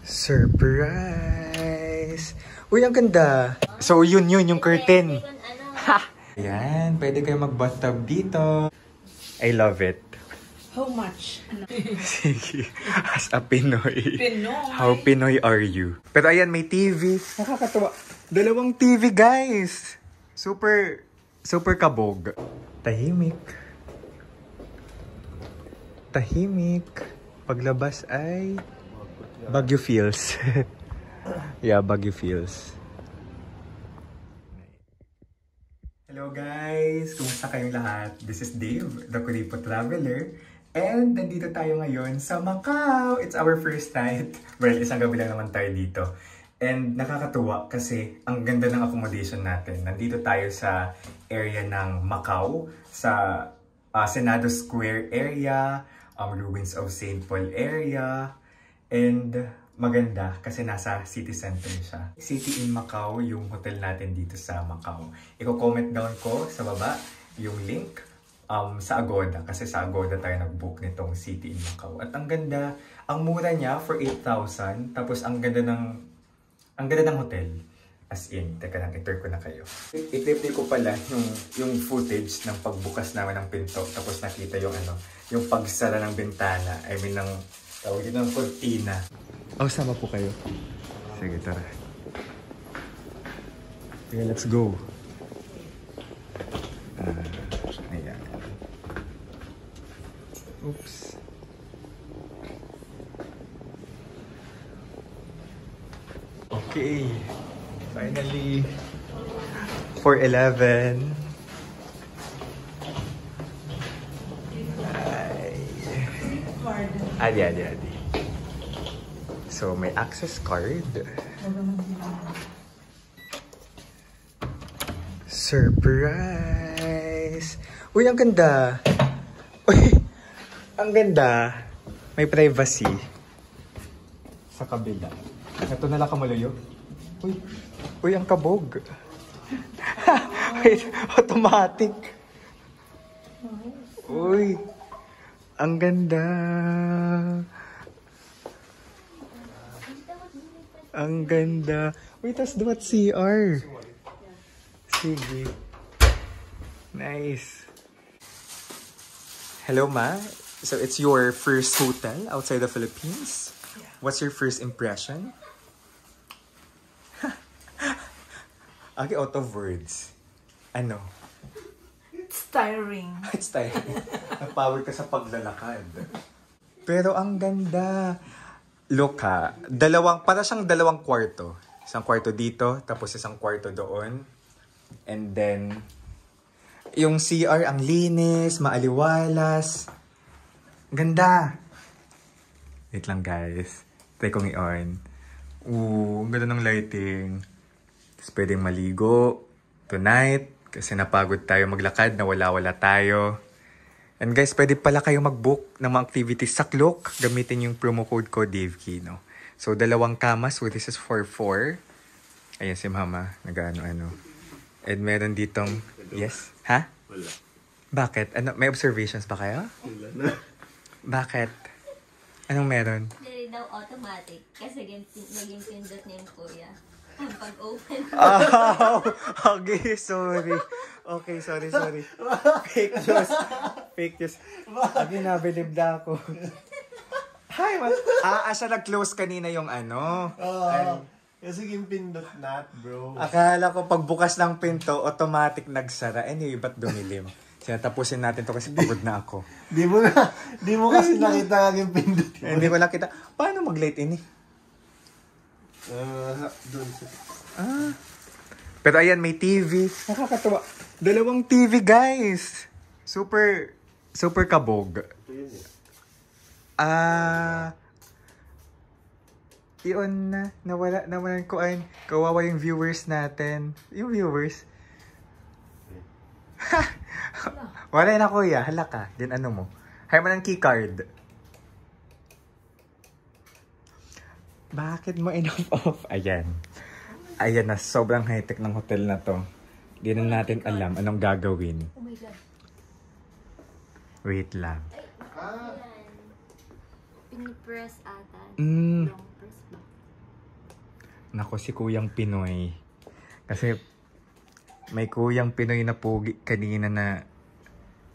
Surprise! Uy, ang ganda! So, yun yung curtain. Ha! Ayan, pwede kayo mag-bathtub dito. I love it. How much? Sige. As a Pinoy. How Pinoy are you? Pero ayan, may TV. Nakakatawa. Dalawang TV, guys. Super kabog. Tahimik. Tahimik. Paglabas ay Baguio feels. Yeah, Baguio feels. Hello guys! Kumusta kayong lahat? This is Dave, the Kuripo Traveler. And nandito tayo ngayon sa Macau! It's our first night. Well, isang gabi lang naman tayo dito. And nakakatuwa kasi ang ganda ng accommodation natin. Nandito tayo sa area ng Macau, sa Senado Square area, Ruins of St. Paul area. And maganda kasi nasa city center siya. City in Macau yung hotel natin dito sa Macau. Iko-comment down ko sa baba yung link sa Agoda. Kasi sa Agoda tayo nag-book nitong City in Macau. At ang ganda, ang mura niya for 8,000. Tapos ang ganda ng hotel. As in, teka lang, i-turn ko na kayo. I-play ko pala yung footage ng pagbukas namin ng pinto. Tapos nakita yung pagsara ng bintana. I mean, tawag dito ng cortina. Oh, sama po kayo. Sige, tara. Okay, let's go. Ayan. Oops. Okay. Finally. 4:11. Adi. So, may access card. Surprise! Uy, ang ganda! Uy, ang ganda! May privacy. Sa kabila. Ito na lang kamalayo. Uy, ang kabog. Wait, automatic. Uy, ang ganda! Ang ganda. Wait, tas duwat CR. Sige. Nice. Hello, Ma. So, it's your first hotel outside the Philippines? Yeah. What's your first impression? Okay, out of words. Ano? It's tiring. It's tiring. Nag-power ka sa paglalakad. Pero ang ganda. Look ha, para siyang dalawang kwarto. Isang kwarto dito, tapos isang kwarto doon. And then, yung CR, ang linis, maaliwalas. Ganda! Wait lang guys. Try kong i-on. Ang ganda ng lighting. Tapos pwedeng maligo tonight. Kasi napagod tayo maglakad, nawala-wala tayo. And guys, pwede pala kayo mag-book ng mga activities sa Klook. Gamitin yung promo code ko, DaveKino. So, 2 kama. So, this is for 4. Ayan si Mama. Nag-ano-ano. And meron ditong... Yes? Ha? Wala. Bakit? Ano, may observations ba kayo? Wala na. Bakit? Anong meron? Hindi daw automatic. Kasi naging pindot niya yung kuya. Ang pag-open. Oh! Okay, sorry. Okay, sorry. Fake news. Again, nabilib na ako. Hi, man. Siya nag-close kanina yung ano. Kasi yung pindot nut, bro. Akala ko pagbukas ng pinto, automatic nagsara. Anyway, ba't dumilim? Sinatapusin natin to kasi pagod na ako. Di mo kasi nakita yung pindot. Hindi ko nakita. Paano mag-late ini? Doon sa... Pero ayan, may TV. Nakakatawa. Dalawang TV, guys. Super kabog. Iyon na. Nawalan ko ay kawawa yung viewers natin. Yung viewers. Wala na kuya. Hala ka. Then ano mo? Hay mo ng keycard. Bakit mo enough off? Ayan. Ayan na. Sobrang high-tech ng hotel na to. Di na natin alam anong gagawin. Oh my God. Wait lang. Pinipress ata. Mm. Long press ba? Nako, si Kuyang Pinoy. Kasi may Kuyang Pinoy na pugi kanina na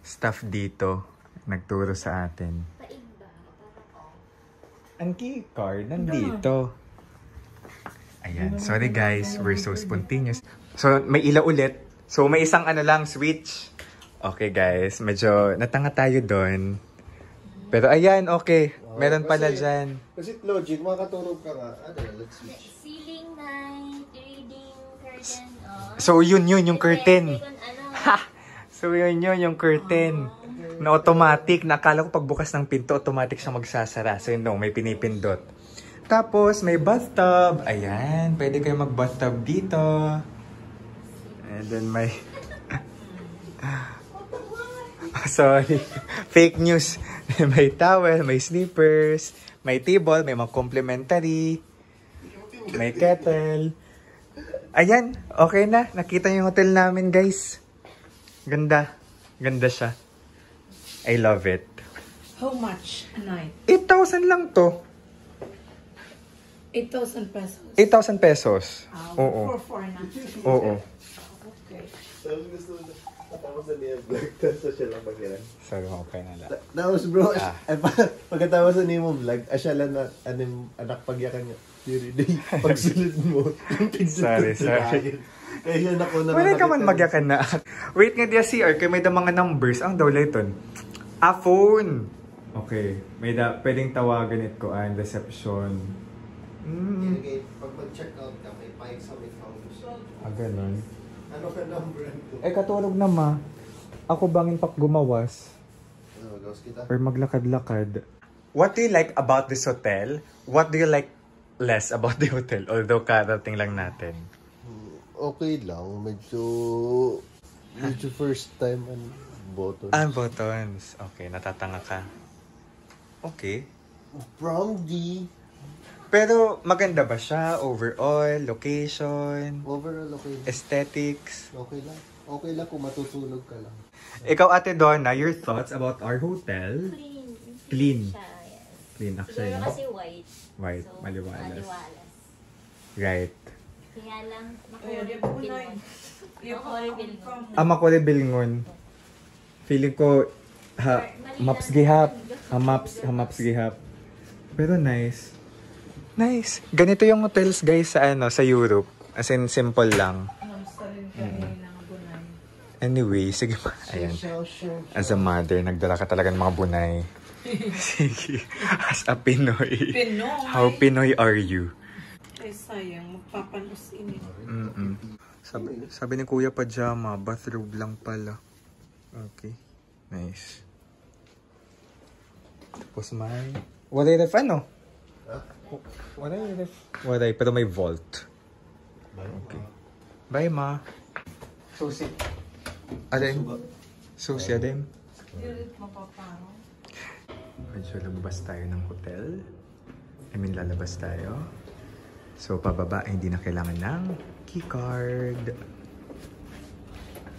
staff dito. Nagturo sa atin. Ang key card nandito. Ayan. Sorry guys, we're so spontaneous. So, may ilaw ulit. So, may isang lang, switch. Okay guys, medyo natanga tayo doon. Pero ayan, okay. Meron pala dyan. Kasi logic, makatulog ka nga. Let's switch. Ceiling light, reading curtain. So, yun yung curtain. Ano? Ha! So, yun yung curtain. Na automatic. Nakala ko pagbukas ng pinto, automatic siya magsasara. So, yun may pinipindot. Tapos, may bathtub. Ayan, pwede kayo mag-bathtub dito. And then, may... Sorry. Fake news. May towel, may slippers, may table, may mga complimentary, may kettle. Ayan, okay na. Nakita yung hotel namin, guys. Ganda. Ganda siya. I love it. How much a night? 8,000 lang to. 8,000 pesos. 8,000 pesos. Oo. For 4 nights. Oo. Okay. Tapos gusto mo tapos na niya vlog, tapos siya lang mag-ilan. Sorry, okay na lang. Tapos bro, pagkatapos na niya mo vlog, asya lang na anak pagyakan niya. Day, pagsunod mo, yung pindot. Sorry. Kaya yan ako na Wala ka man magyakan na. Wait nga diya CR, kaya may da mga numbers. Ang daw layton. Phone! Okay, may pwedeng tawagan it ko ang reception. Pag mag-check out ka, may pike sa may foundation. Ganun. Ano ka number ko? Katulog na ma. Ako bangin pak gumawas. Gawas kita. Or maglakad-lakad. What do you like about this hotel? What do you like less about the hotel? Although karating lang natin. Okay lang. Medyo first time and buttons. Buttons. Okay, natatanga ka. Okay. From the Pero maganda ba siya? Overall, location, overall okay lang. aesthetics? Okay lang. Okay lang kung matutulog ka lang. Ikaw, Ate Donna, your thoughts about our hotel? Clean. Clean. Siya, yes. Clean, actually. Siguro kasi white. White, So, maliwalas. maliwalas. Right. Kaya lang, Ay, di makulit ba bilngon. Makulit bilngon. Makuli Bilngon. Feeling ko, maps gihap. Maps gihap. Pero nice. Nice. Ganito yung hotels guys sa Europe. As in, simple lang. Anyway, sige pa. Ayan. As a mother, nagdala ka talaga ng mga bunay. Sige. As a Pinoy. Pinoy? How Pinoy are you? Ay, sayang. Magpapanos ini. Sabi ni Kuya Pajama, bathrobe lang pala. Okay. Nice. Tapos may... Wala yung ref, ano? Wala yung ref. Wala, pero may vault. Okay. Bye, ma. Susi. Adem. Susi, Adem. Medyo lumabas tayo ng hotel. Lalabas tayo. So, pababa, hindi na kailangan ng keycard.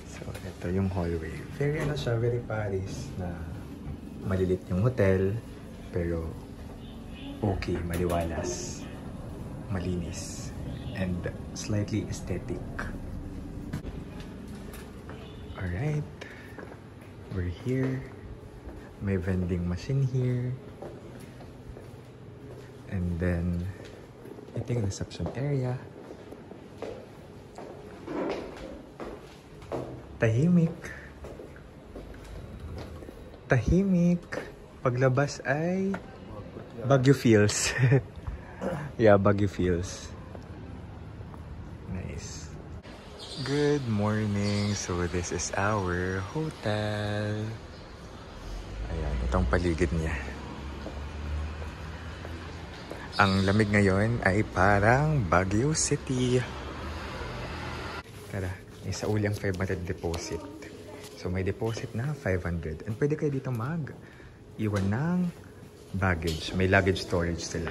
So, ito yung hallway. Very, very Paris na malilit yung hotel. Pero, okay, maliwalas. Malinis. And slightly aesthetic. Alright. We're here. May vending machine here. And then, ito yung reception area. Tahimik. Tahimik. Paglabas ay Baguio feels. Yeah, Baguio feels. Nice. Good morning. So this is our hotel. Ayan, itong paligid niya. Ang lamig ngayon ay parang Baguio City. Tara, isa ulang 500 deposit. So may deposit na 500. And pwede kayo dito mag-iwan ng baggage. May luggage storage sila.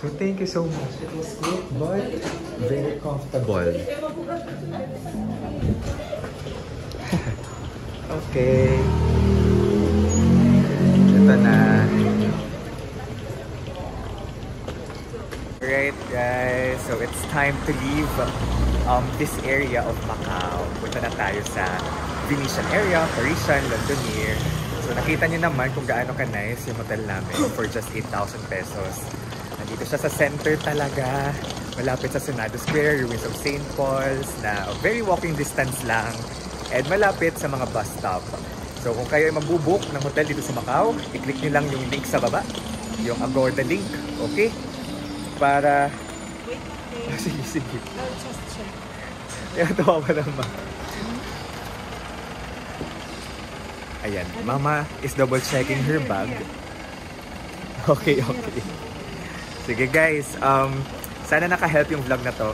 So thank you so much. It was great but very comfortable. Okay. Ito na. Alright guys, so it's time to leave this area of Macau. Punta na tayo sa Venetian area, Parisian, Londonier. So nakita niyo naman kung gaano ka-nice yung hotel namin for just 8,000 pesos. Nandito siya sa center talaga. Malapit sa Senado Square, ruins of St. Paul's na very walking distance lang. And malapit sa mga bus stop. So kung kayo ay magbubook ng hotel dito sa Macau, i-click nyo lang yung link sa baba. Yung Agoda link, okay? Para... Wait, okay. Sige, sige. I'll just check. Kaya tawa pa naman. Ayan, Mama is double checking her bag. Okay, okay. Sige guys, sana naka-help yung vlog na to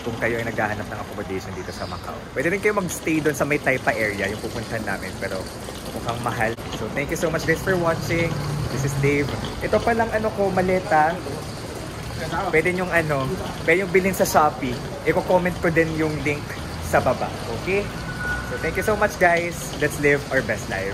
kung kayo ay naghahanap ng accommodation dito sa Macau. Pwede rin kayo mag-stay doon sa may Taipa area, yung pupuntahan namin, pero mukhang mahal. So thank you so much guys for watching. This is Dave. Ito palang maleta. Pwede yung bilhin sa Shopee. Iko-comment ko din yung link sa baba. Okay? So thank you so much guys. Let's live our best life.